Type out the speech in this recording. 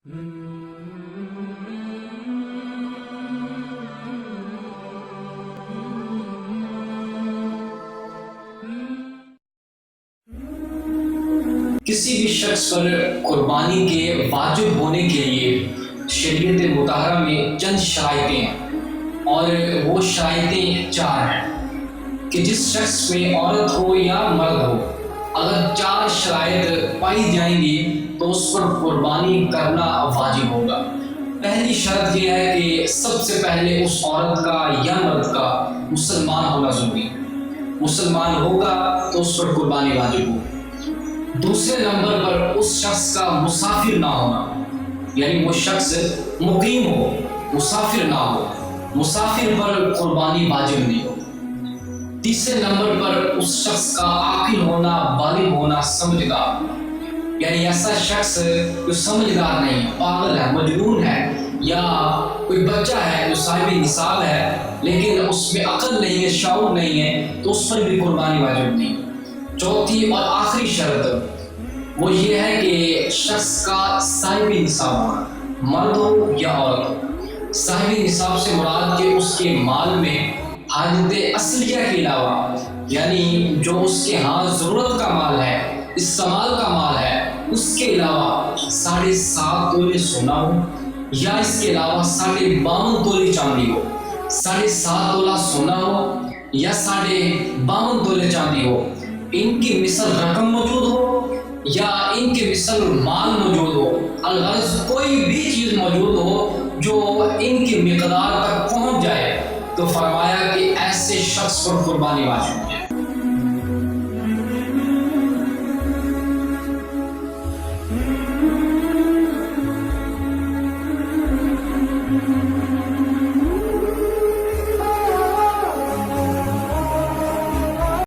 کسی بھی شخص پر قربانی کے واجب ہونے کے لیے شریعت مطہرہ میں چند شرائطیں ہیں، اور وہ شرائطیں 4 ہیں کہ جس شخص میں عورت ہو یا مرد ہو، اگر 4 شرائط پائی جائیں گی تو اس پر قربانی کرنا واجب ہوگا۔ پہلی شرط یہ ہے کہ سب سے پہلے اس عورت کا یا مرد کا مسلمان ہونا ضروری ہے۔ مسلمان ہوگا تو اس پر قربانی واجب ہوگی۔ دوسرے نمبر پر اس شخص کا مسافر نہ ہونا، یعنی وہ شخص مقیم ہو، مسافر نہ ہو، مسافر پر قربانی واجب نہیں ہو۔ تیسرے نمبر پر اس شخص کا عاقل ہونا، بالغ ہونا، سمجھدار، یعنی ایسا شخص جو سمجھدار نہیں، پاگل ہے، مجنون ہے، یا کوئی بچہ ہے جو صاحب نصاب ہے لیکن اس میں عقل نہیں ہے، شعور نہیں ہے، تو اس پر بھی قربانی واجب نہیں۔ چوتھی اور آخری شرط وہ یہ ہے کہ شخص کا صاحب نصاب ہونا، مرد ہو یا عورت ہو۔ صاحب نصاب سے مراد کہ اس کے مال میں حاجت اصلیہ کے علاوہ، یعنی جو اس کے ہاں ضرورت کا مال ہے، استعمال کا مال ہے، اس کے علاوہ 7.5 تولے سونا ہو، یا اس کے علاوہ 52.5 تولے چاندی ہو۔ 7.5 تولہ سونا ہو یا 52.5 تولے چاندی ہو، ان کی مثل رقم موجود ہو یا ان کے مثل مال موجود ہو، الغرض کوئی بھی چیز موجود ہو جو ان کی مقدار تک پہنچ جائے، تو فرمایا کہ ایسے شخص پر قربانی واجب ہے۔